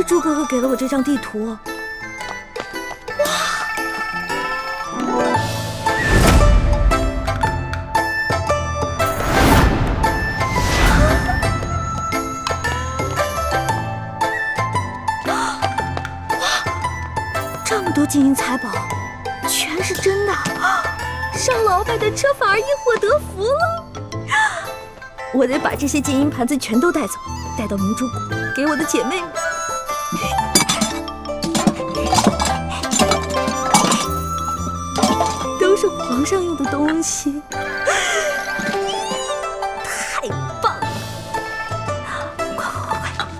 猪哥哥给了我这张地图。这么多金银财宝，全是真的！上老板的车反而因祸得福了。我得把这些金银盘子全都带走，带到明珠谷给我的姐妹们。都是皇上用的东西，太棒了！快！哇！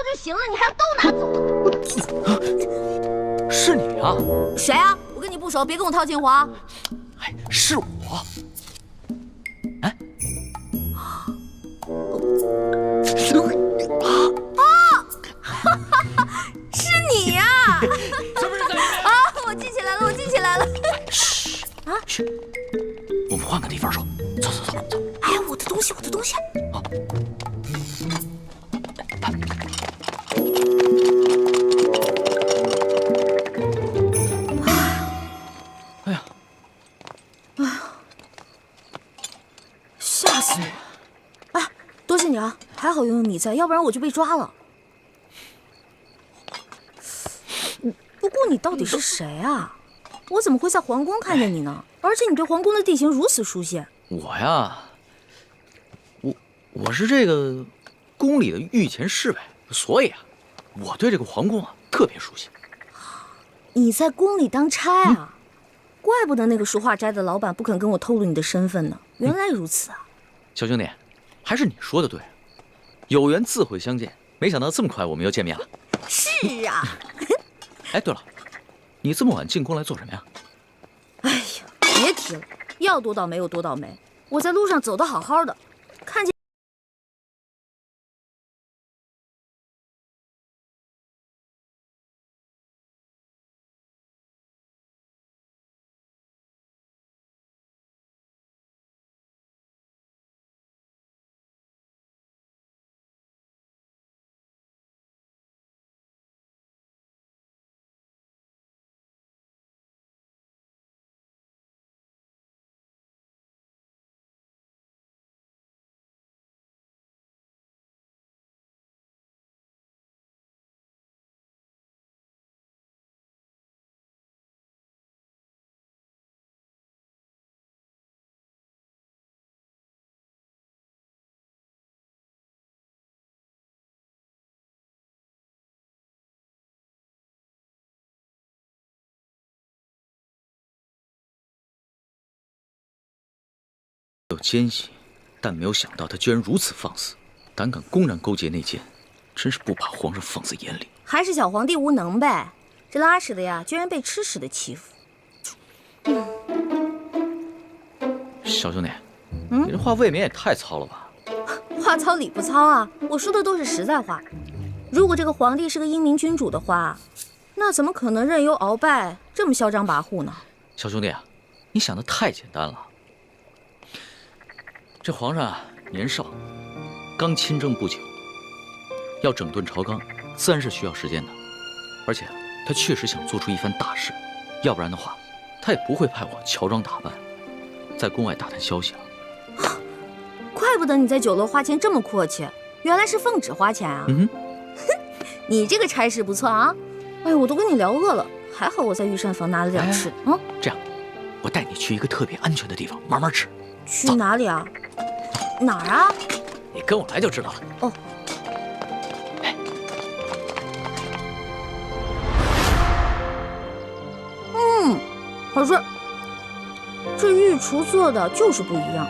就行了，你还要都拿走？是你啊？谁啊？我跟你不熟，别跟我套近乎啊！哎，是我。哎，是你呀！啊，我记起来了，我记起来了。嘘啊，嘘，我们换个地方说。走。哎呀，我的东西，我的东西。啊。吓死我！哎，多谢你啊，还好有你在，要不然我就被抓了。不过你到底是谁啊？我怎么会在皇宫看见你呢？而且你对皇宫的地形如此熟悉。我呀，我是这个宫里的御前侍卫，所以啊，我对这个皇宫啊特别熟悉。你在宫里当差啊？怪不得那个书画斋的老板不肯跟我透露你的身份呢。原来如此啊！小兄弟，还是你说的对，有缘自会相见。没想到这么快我们又见面了。是啊。哎，对了，你这么晚进宫来做什么呀？哎呀，别提了，要多倒霉有多倒霉。我在路上走得好好的，看见。有奸细，但没有想到他居然如此放肆，胆敢公然勾结内奸，真是不把皇上放在眼里。还是小皇帝无能呗，这拉屎的呀，居然被吃屎的欺负。小兄弟，你这话未免也太糙了吧？话糙理不糙啊，我说的都是实在话。如果这个皇帝是个英明君主的话，那怎么可能任由鳌拜这么嚣张跋扈呢？小兄弟啊，你想的太简单了。这皇上啊，年少，刚亲政不久，要整顿朝纲，自然是需要时间的。而且他确实想做出一番大事，要不然的话，他也不会派我乔装打扮，在宫外打探消息了。怪不得你在酒楼花钱这么阔气，原来是奉旨花钱啊！你这个差事不错啊！哎，我都跟你聊饿了，还好我在御膳房拿了点吃。这样，我带你去一个特别安全的地方慢慢吃。去哪里啊？哪儿啊？你跟我来就知道了。哦。好吃。这御厨做的就是不一样，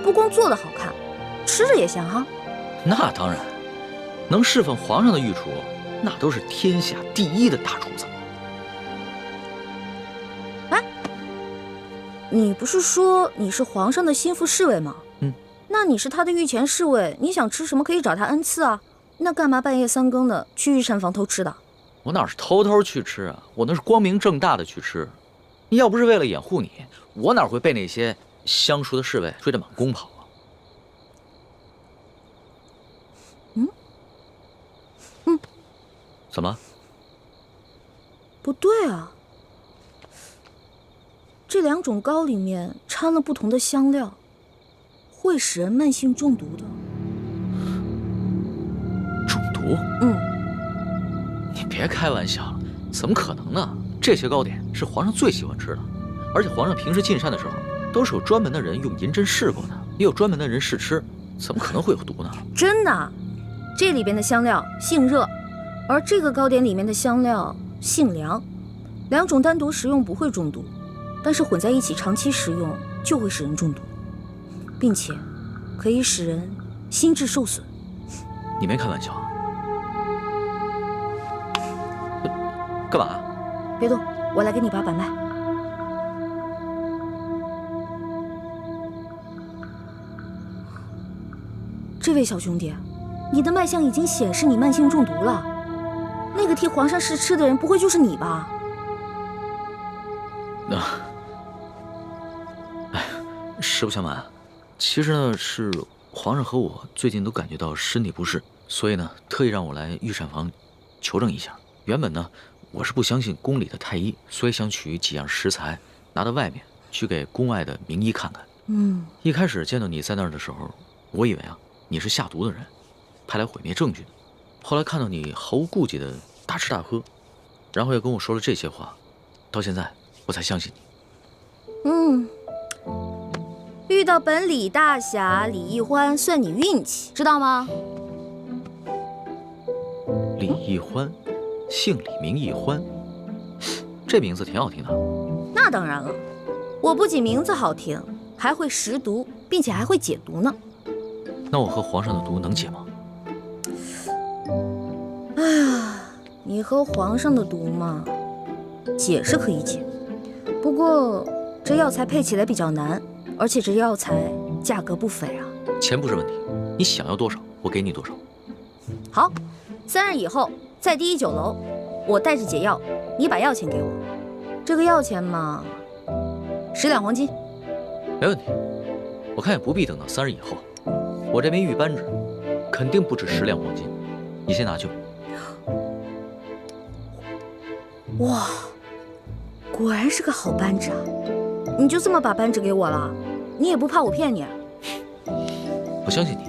不光做的好看，吃着也香哈。那当然，能侍奉皇上的御厨，那都是天下第一的大厨子。哎，你不是说你是皇上的心腹侍卫吗？那你是他的御前侍卫，你想吃什么可以找他恩赐啊。那干嘛半夜3更的去御膳房偷吃的？我哪是偷偷去吃啊，我那是光明正大的去吃。你要不是为了掩护你，我哪会被那些相熟的侍卫追着满宫跑啊？怎么？不对啊，这2种糕里面掺了不同的香料，会使人慢性中毒的。中毒？你别开玩笑了，怎么可能呢？这些糕点是皇上最喜欢吃的，而且皇上平时进膳的时候，都是有专门的人用银针试过的，也有专门的人试吃，怎么可能会有毒呢？真的，这里边的香料性热，而这个糕点里面的香料性凉，2种单独食用不会中毒，但是混在一起长期食用就会使人中毒，并且可以使人心智受损。你没开玩笑啊？干嘛？别动，我来给你把脉。这位小兄弟，你的脉象已经显示你慢性中毒了。那个替皇上试吃的人，不会就是你吧？实不相瞒，其实呢是皇上和我最近都感觉到身体不适，所以呢特意让我来御膳房求证一下。原本呢我是不相信宫里的太医，所以想取几样食材拿到外面去给宫外的名医看看。一开始见到你在那儿的时候，我以为啊你是下毒的人，派来毁灭证据的。后来看到你毫无顾忌的大吃大喝，然后又跟我说了这些话，到现在我才相信你。遇到本李大侠李易欢算你运气，知道吗？李易欢，姓李名易欢，这名字挺好听的。那当然了，我不仅名字好听，还会识毒，并且还会解毒呢。那我和皇上的毒能解吗？哎呀，你和皇上的毒嘛，解是可以解，不过这药材配起来比较难，而且这药材价格不菲啊。钱不是问题，你想要多少，我给你多少。好，3日以后在第1酒楼，我带着解药，你把药钱给我。这个药钱嘛，10两黄金。没问题，我看也不必等到3日以后，我这枚玉扳指肯定不止10两黄金，你先拿去吧。哇，果然是个好扳指啊！你就这么把扳指给我了？你也不怕我骗你？我相信你，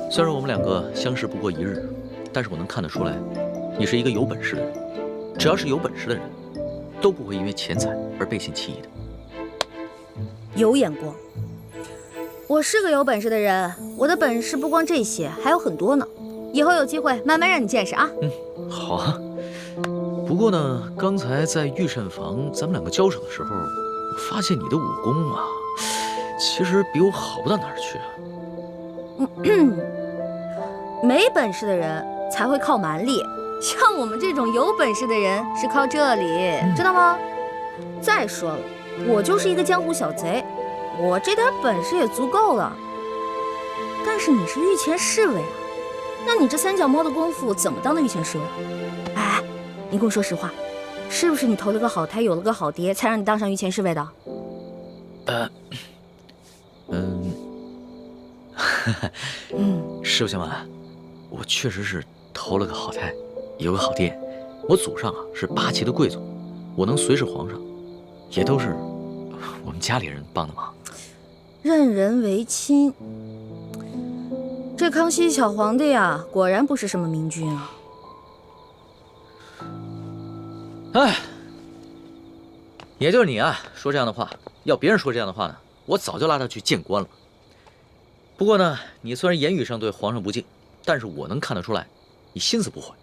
虽然我们2个相识不过1日，但是我能看得出来，你是一个有本事的人。只要是有本事的人，都不会因为钱财而背信弃义的。有眼光，我是个有本事的人，我的本事不光这些，还有很多呢。以后有机会慢慢让你见识啊。好啊。不过呢，刚才在御膳房咱们2个交手的时候，我发现你的武功啊，其实比我好不到哪儿去啊。没本事的人才会靠蛮力，像我们这种有本事的人是靠这里，知道吗？再说了，我就是一个江湖小贼，我这点本事也足够了。但是你是御前侍卫啊，那你这3脚猫的功夫怎么当的御前侍卫？哎，你跟我说实话，是不是你投了个好胎，有了个好爹，才让你当上御前侍卫的？实不相瞒，我确实是投了个好胎，有个好爹。我祖上啊是8旗的贵族，我能随侍皇上，也都是我们家里人帮的忙。任人唯亲，这康熙小皇帝啊，果然不是什么明君啊。哎，也就是你啊，说这样的话，要别人说这样的话呢，我早就拉他去见官了。不过呢，你虽然言语上对皇上不敬，但是我能看得出来，你心思不坏。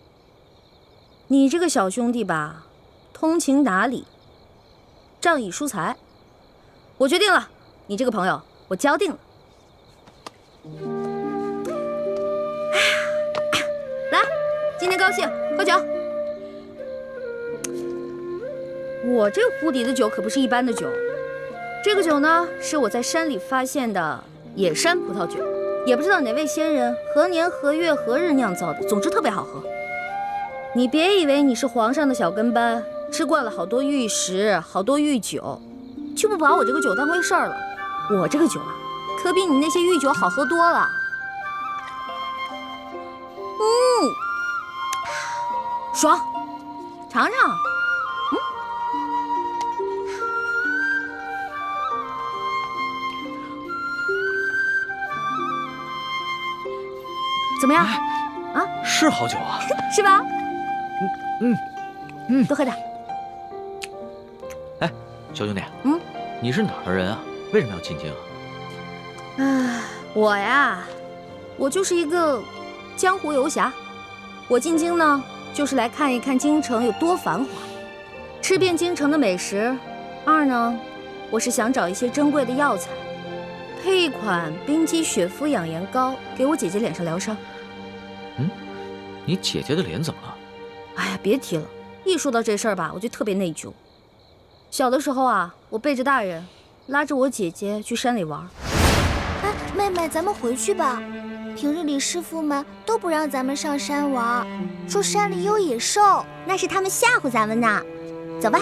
你这个小兄弟吧，通情达理，仗义疏财。我决定了，你这个朋友我交定了。来，今天高兴，喝酒。我这壶底的酒可不是一般的酒，这个酒呢是我在山里发现的野山葡萄酒，也不知道哪位仙人何年何月何日酿造的，总之特别好喝。你别以为你是皇上的小跟班，吃惯了好多御食，好多御酒，就不把我这个酒当回事儿了。我这个酒啊，可比你那些御酒好喝多了。爽，尝尝。怎么样？啊，是好酒啊，是吧？多喝点。哎，小兄弟，你是哪儿的人啊？为什么要进京啊？我呀，我就是一个江湖游侠。我进京呢，就是来看一看京城有多繁华，吃遍京城的美食。二呢，我是想找一些珍贵的药材，配一款冰肌雪肤养颜膏，给我姐姐脸上疗伤。你姐姐的脸怎么了？哎呀，别提了，一说到这事儿吧，我就特别内疚。小的时候啊，我背着大人，拉着我姐姐去山里玩。哎，妹妹，咱们回去吧。平日里师傅们都不让咱们上山玩，说山里有野兽，那是他们吓唬咱们呢。走吧。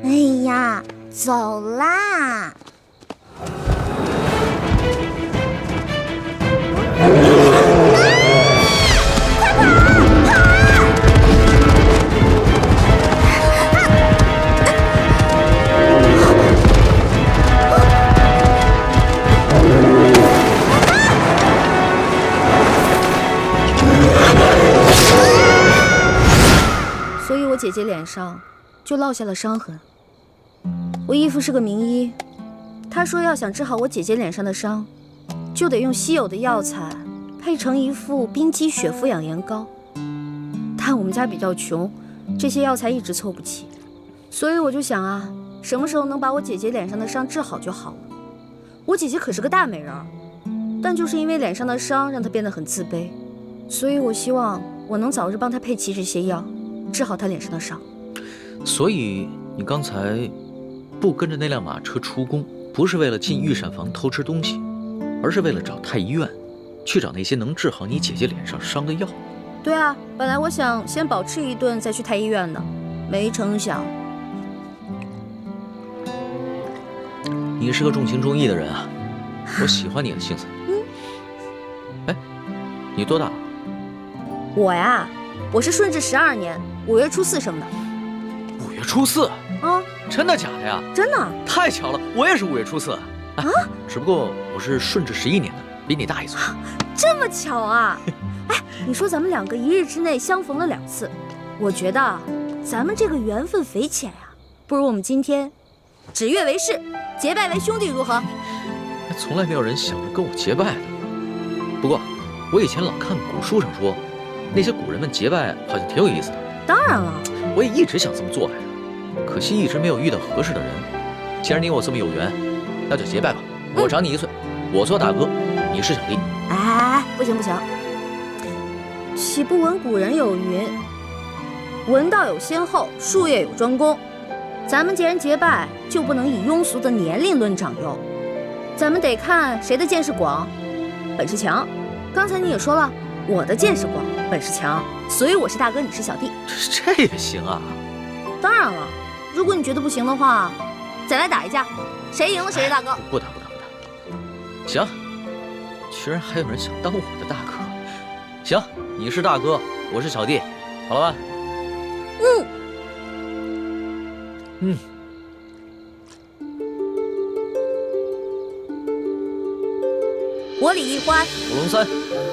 哎呀，走啦！所以我姐姐脸上就落下了伤痕。我义父是个名医，他说要想治好我姐姐脸上的伤，就得用稀有的药材配成一副冰肌雪肤养颜膏。但我们家比较穷，这些药材一直凑不齐，所以我就想啊，什么时候能把我姐姐脸上的伤治好就好了。我姐姐可是个大美人儿，但就是因为脸上的伤让她变得很自卑，所以我希望我能早日帮她配齐这些药，治好她脸上的伤。所以你刚才不跟着那辆马车出宫，不是为了进御膳房偷吃东西，而是为了找太医院，去找那些能治好你姐姐脸上伤的药。对啊，本来我想先饱吃一顿再去太医院的，没成想。你是个重情重义的人啊，我喜欢你的性子。哎，你多大了？我呀，我是顺治12年5月初4生的。5月初4啊？真的假的呀？真的。太巧了，我也是5月初4。啊，只不过我是顺治11年的，比你大1岁。这么巧啊？哎，你说咱们两个一日之内相逢了2次，我觉得咱们这个缘分匪浅呀，不如我们今天指月为誓，结拜为兄弟，如何？从来没有人想着跟我结拜的。不过我以前老看古书上说，那些古人们结拜好像挺有意思的。当然了，我也一直想这么做来着，可惜一直没有遇到合适的人。既然你我这么有缘，那就结拜吧。我长你1岁，我做大哥，你是小弟。哎，不行不行，岂不闻古人有云：文道有先后，术业有专攻。咱们既然结拜，就不能以庸俗的年龄论长幼，咱们得看谁的见识广，本事强。刚才你也说了，我的见识广，本事强，所以我是大哥，你是小弟。这也行啊？当然了，如果你觉得不行的话，再来打一架，谁赢了谁是大哥。不打。行，居然还有人想当我的大哥。行，你是大哥，我是小弟，好了吧？一欢。五龙三，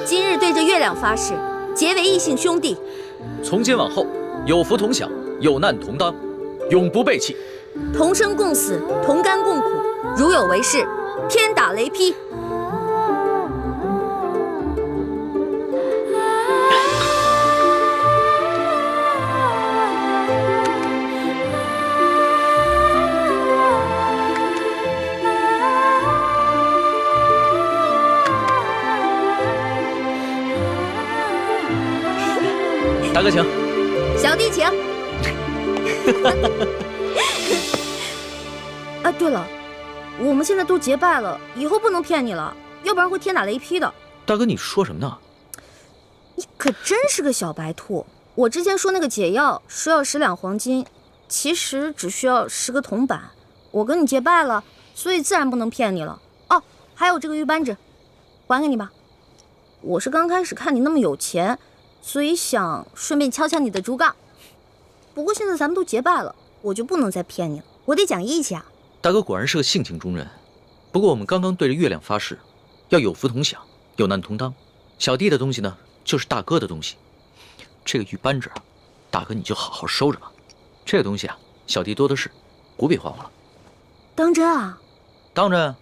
今日对着月亮发誓，结为异姓兄弟。从今往后，有福同享，有难同当，永不背弃。同生共死，同甘共苦。如有违誓，天打雷劈。大哥请，小弟请。啊，对了，我们现在都结拜了，以后不能骗你了，要不然会天打雷劈的。大哥，你说什么呢？你可真是个小白兔！我之前说那个解药说要10两黄金，其实只需要10个铜板。我跟你结拜了，所以自然不能骗你了。哦，还有这个玉扳指，还给你吧。我是刚开始看你那么有钱，所以想顺便敲敲你的竹杠。不过现在咱们都结拜了，我就不能再骗你了，我得讲义气啊。大哥果然是个性情中人。不过我们刚刚对着月亮发誓，要有福同享，有难同当。小弟的东西呢，就是大哥的东西。这个玉扳指啊，大哥你就好好收着吧。这个东西啊，小弟多的是，不必还我了。当真啊？当真，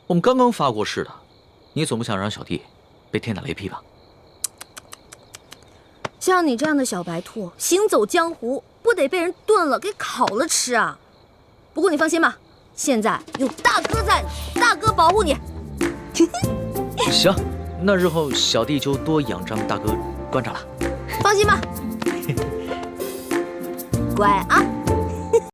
我们刚刚发过誓的，你总不想让小弟被天打雷劈吧？像你这样的小白兔，行走江湖不得被人炖了给烤了吃啊？不过你放心吧，现在有大哥在，大哥保护你。行，那日后小弟就多仰仗大哥观察了。放心吧，乖啊。